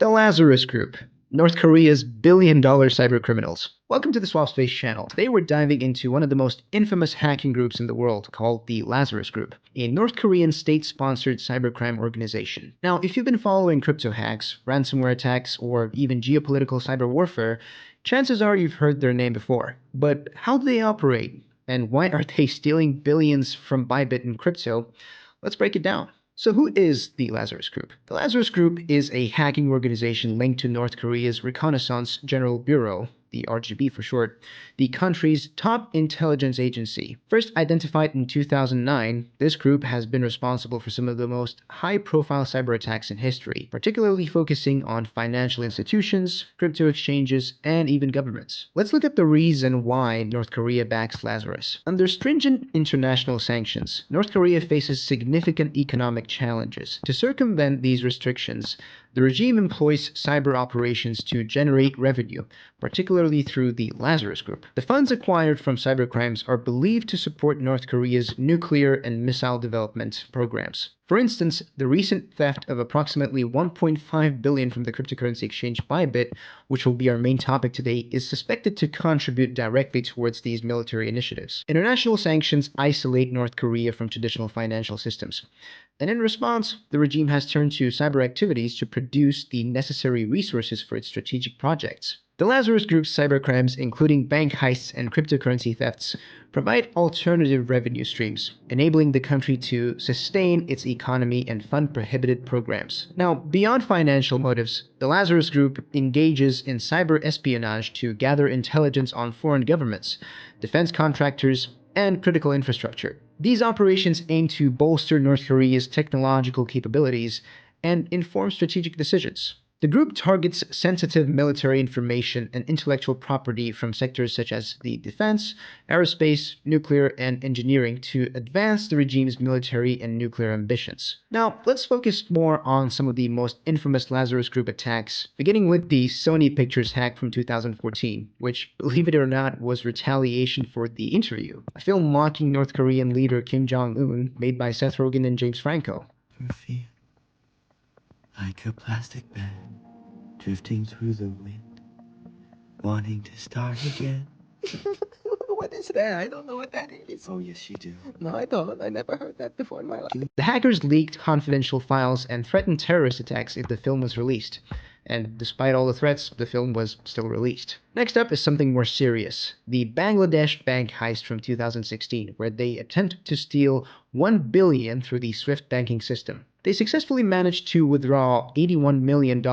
The Lazarus Group, North Korea's billion-dollar cybercriminals. Welcome to the Swapspace channel. Today we're diving into one of the most infamous hacking groups in the world called the Lazarus Group, a North Korean state-sponsored cybercrime organization. Now, if you've been following crypto hacks, ransomware attacks, or even geopolitical cyber warfare, chances are you've heard their name before. But how do they operate? And why are they stealing billions from ByBit in crypto? Let's break it down. So who is the Lazarus Group? The Lazarus Group is a hacking organization linked to North Korea's Reconnaissance General Bureau, the RGB for short, the country's top intelligence agency. First identified in 2009, this group has been responsible for some of the most high-profile cyber attacks in history, particularly focusing on financial institutions, crypto exchanges, and even governments. Let's look at the reason why North Korea backs Lazarus. Under stringent international sanctions, North Korea faces significant economic challenges. To circumvent these restrictions, the regime employs cyber operations to generate revenue, particularly through the Lazarus Group. The funds acquired from cybercrimes are believed to support North Korea's nuclear and missile development programs. For instance, the recent theft of approximately 1.5 billion from the cryptocurrency exchange ByBit, which will be our main topic today, is suspected to contribute directly towards these military initiatives. International sanctions isolate North Korea from traditional financial systems. And in response, the regime has turned to cyber activities to produce the necessary resources for its strategic projects. The Lazarus Group's cybercrimes, including bank heists and cryptocurrency thefts, provide alternative revenue streams, enabling the country to sustain its economy and fund prohibited programs. Now, beyond financial motives, the Lazarus Group engages in cyber espionage to gather intelligence on foreign governments, defense contractors, and critical infrastructure. These operations aim to bolster North Korea's technological capabilities and inform strategic decisions. The group targets sensitive military information and intellectual property from sectors such as the defense, aerospace, nuclear, and engineering to advance the regime's military and nuclear ambitions. Now, let's focus more on some of the most infamous Lazarus Group attacks, beginning with the Sony Pictures hack from 2014, which, believe it or not, was retaliation for The Interview, a film mocking North Korean leader Kim Jong-un made by Seth Rogen and James Franco. Like a plastic bag drifting through the wind, wanting to start again. What is that? I don't know what that is. Oh, yes, you do. No, I don't. I never heard that before in my life. The hackers leaked confidential files and threatened terrorist attacks if the film was released. And despite all the threats, the film was still released. Next up is something more serious. The Bangladesh bank heist from 2016, where they attempted to steal 1 billion through the SWIFT banking system. They successfully managed to withdraw $81 million,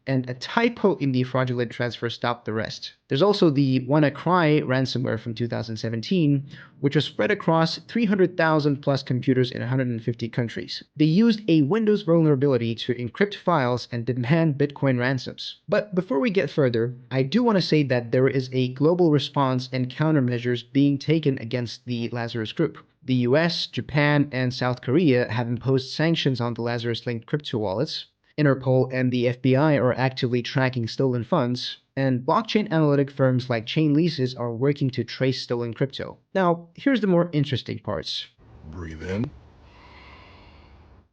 and a typo in the fraudulent transfer stopped the rest. There's also the WannaCry ransomware from 2017, which was spread across 300,000 plus computers in 150 countries. They used a Windows vulnerability to encrypt files and demand Bitcoin ransoms. But before we get further, I do want to say that there is a global response and countermeasures being taken against the Lazarus Group. The US, Japan, and South Korea have imposed sanctions on the Lazarus-linked crypto wallets. Interpol and the FBI are actively tracking stolen funds, and blockchain analytic firms like Chainleases are working to trace stolen crypto. Now, here's the more interesting parts. Breathe in.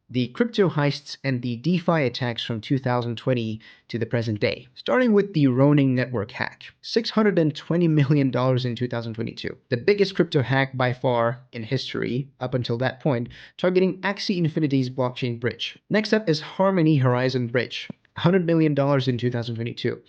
The crypto heists and the DeFi attacks from 2020 to the present day. Starting with the Ronin network hack, $620 million in 2022. The biggest crypto hack by far in history up until that point, targeting Axie Infinity's blockchain bridge. Next up is Harmony Horizon Bridge, $100 million in 2022.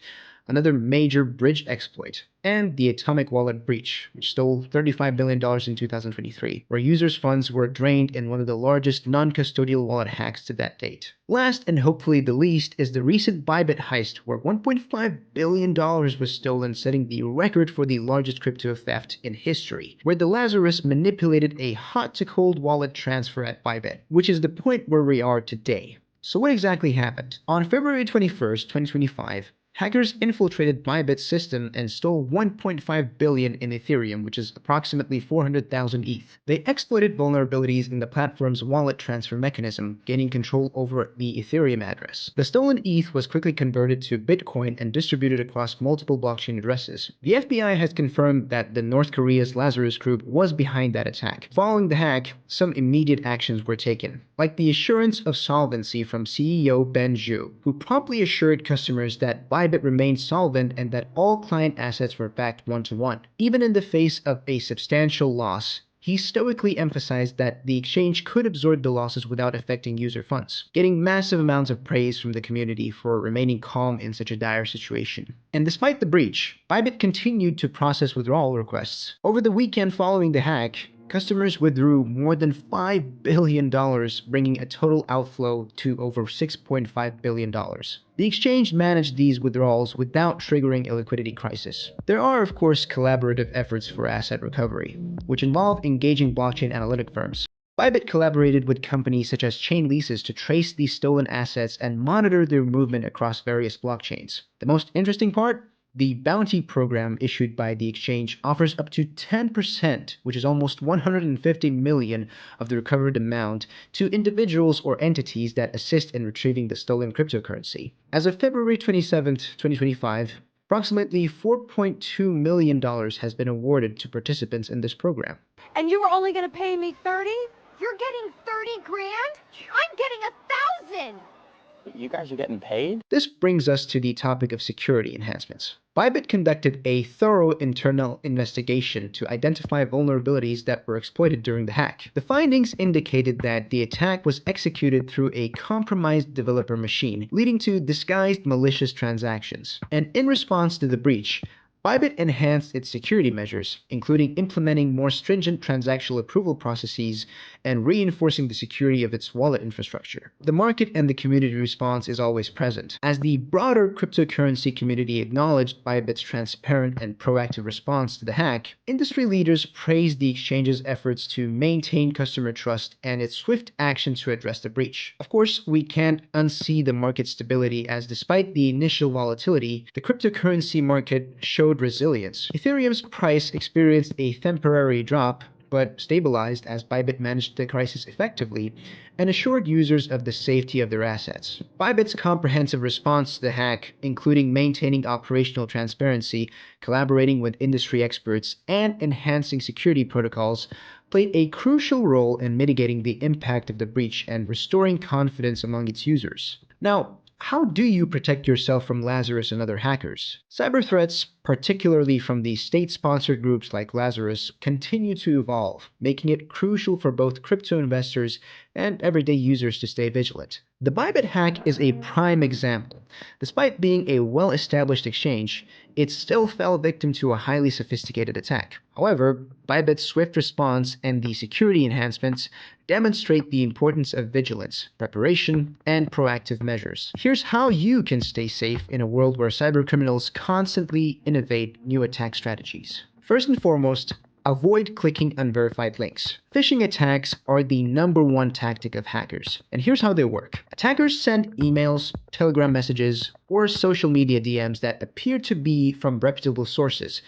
Another major bridge exploit, and the Atomic Wallet breach, which stole $35 billion in 2023, where users' funds were drained in one of the largest non-custodial wallet hacks to that date. Last, and hopefully the least, is the recent ByBit heist, where $1.5 billion was stolen, setting the record for the largest crypto theft in history, where the Lazarus manipulated a hot-to-cold wallet transfer at ByBit, which is the point where we are today. So what exactly happened? On February 21st, 2025, Hackers infiltrated ByBit's system and stole 1.5 billion in Ethereum, which is approximately 400,000 ETH. They exploited vulnerabilities in the platform's wallet transfer mechanism, gaining control over the Ethereum address. The stolen ETH was quickly converted to Bitcoin and distributed across multiple blockchain addresses. The FBI has confirmed that the North Korea's Lazarus Group was behind that attack. Following the hack, some immediate actions were taken, like the assurance of solvency from CEO Ben Zhu, who promptly assured customers that ByBit remained solvent and that all client assets were backed one-to-one. Even in the face of a substantial loss, he stoically emphasized that the exchange could absorb the losses without affecting user funds, getting massive amounts of praise from the community for remaining calm in such a dire situation. And despite the breach, ByBit continued to process withdrawal requests. Over the weekend following the hack, customers withdrew more than $5 billion, bringing a total outflow to over $6.5 billion. The exchange managed these withdrawals without triggering a liquidity crisis. There are, of course, collaborative efforts for asset recovery, which involve engaging blockchain analytic firms. ByBit collaborated with companies such as Chainleases to trace these stolen assets and monitor their movement across various blockchains. The most interesting part? The bounty program issued by the exchange offers up to 10%, which is almost 150 million of the recovered amount, to individuals or entities that assist in retrieving the stolen cryptocurrency. As of February 27, 2025, approximately $4.2 million has been awarded to participants in this program. And you were only going to pay me 30? You're getting 30 grand? I'm getting 1,000! You guys are getting paid? This brings us to the topic of security enhancements. ByBit conducted a thorough internal investigation to identify vulnerabilities that were exploited during the hack. The findings indicated that the attack was executed through a compromised developer machine, leading to disguised malicious transactions. And in response to the breach, ByBit enhanced its security measures, including implementing more stringent transactional approval processes and reinforcing the security of its wallet infrastructure. The market and the community response is always present. As the broader cryptocurrency community acknowledged ByBit's transparent and proactive response to the hack, industry leaders praised the exchange's efforts to maintain customer trust and its swift action to address the breach. Of course, we can't unsee the market stability, as despite the initial volatility, the cryptocurrency market showed resilience. Ethereum's price experienced a temporary drop, but stabilized as ByBit managed the crisis effectively and assured users of the safety of their assets. ByBit's comprehensive response to the hack, including maintaining operational transparency, collaborating with industry experts, and enhancing security protocols, played a crucial role in mitigating the impact of the breach and restoring confidence among its users. Now, how do you protect yourself from Lazarus and other hackers? Cyber threats, particularly from the state-sponsored groups like Lazarus, continue to evolve, making it crucial for both crypto investors and everyday users to stay vigilant. The ByBit hack is a prime example. Despite being a well-established exchange, it still fell victim to a highly sophisticated attack. However, ByBit's swift response and the security enhancements demonstrate the importance of vigilance, preparation, and proactive measures. Here's how you can stay safe in a world where cybercriminals constantly innovate new attack strategies. First and foremost, avoid clicking unverified links. Phishing attacks are the #1 tactic of hackers, and here's how they work. Attackers send emails, Telegram messages, or social media DMs that appear to be from reputable sources,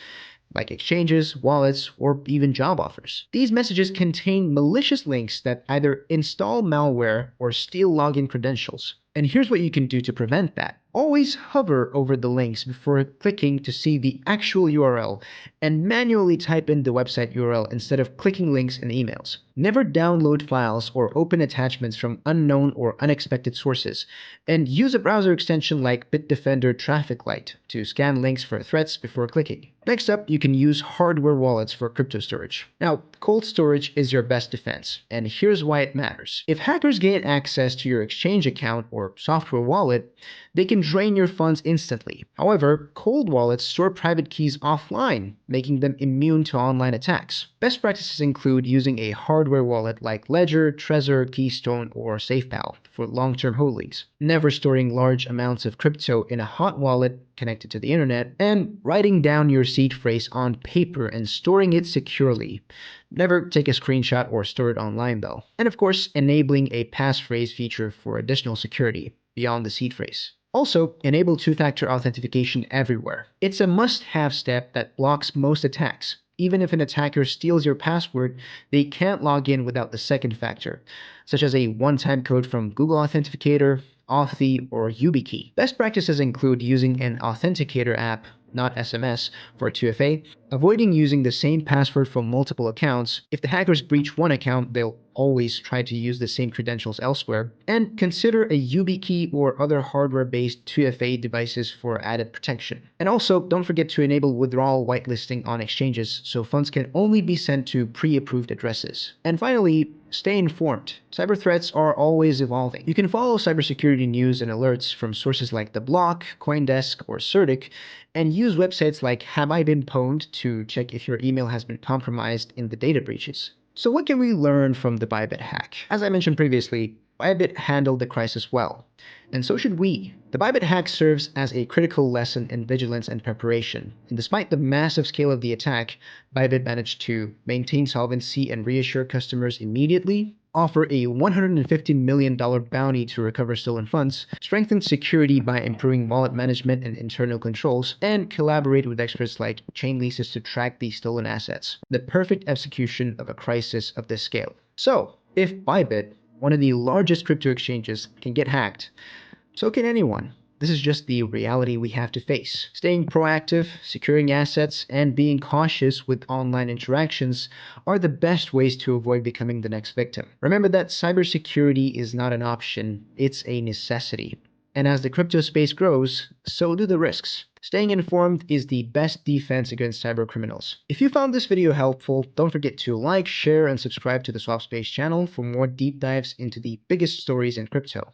like exchanges, wallets, or even job offers. These messages contain malicious links that either install malware or steal login credentials. And here's what you can do to prevent that. Always hover over the links before clicking to see the actual URL, and manually type in the website URL instead of clicking links in emails. Never download files or open attachments from unknown or unexpected sources, and use a browser extension like Bitdefender Traffic Light to scan links for threats before clicking. Next up, you can use hardware wallets for crypto storage. Now, cold storage is your best defense, and here's why it matters. If hackers gain access to your exchange account or software wallet, they can drain your funds instantly. However, cold wallets store private keys offline, making them immune to online attacks. Best practices include using a hardware wallet like Ledger, Trezor, Keystone, or SafePal for long-term holdings, never storing large amounts of crypto in a hot wallet connected to the internet, and writing down your seed phrase on paper and storing it securely. Never take a screenshot or store it online though. And of course, enabling a passphrase feature for additional security beyond the seed phrase. Also, enable two-factor authentication everywhere. It's a must-have step that blocks most attacks. Even if an attacker steals your password, they can't log in without the second factor, such as a one-time code from Google Authenticator, Authy, or YubiKey. Best practices include using an authenticator app, not SMS, for 2FA, avoiding using the same password from multiple accounts. If the hackers breach one account, they'll always try to use the same credentials elsewhere, and consider a YubiKey or other hardware-based 2FA devices for added protection. And also, don't forget to enable withdrawal whitelisting on exchanges so funds can only be sent to pre-approved addresses. And finally, stay informed. Cyber threats are always evolving. You can follow cybersecurity news and alerts from sources like The Block, CoinDesk, or Certic, and use websites like Have I Been Pwned to check if your email has been compromised in the data breaches. So what can we learn from the ByBit hack? As I mentioned previously, ByBit handled the crisis well, and so should we. The ByBit hack serves as a critical lesson in vigilance and preparation, and despite the massive scale of the attack, ByBit managed to maintain solvency and reassure customers immediately, offer a $150 million bounty to recover stolen funds, strengthen security by improving wallet management and internal controls, and collaborate with experts like Chainleases to track these stolen assets. The perfect execution of a crisis of this scale. So, if ByBit, one of the largest crypto exchanges, can get hacked, so can anyone. This is just the reality we have to face. Staying proactive, securing assets, and being cautious with online interactions are the best ways to avoid becoming the next victim. Remember that cybersecurity is not an option, it's a necessity. And as the crypto space grows, so do the risks. Staying informed is the best defense against cyber criminals. If you found this video helpful, don't forget to like, share, and subscribe to the Swapspace channel for more deep dives into the biggest stories in crypto.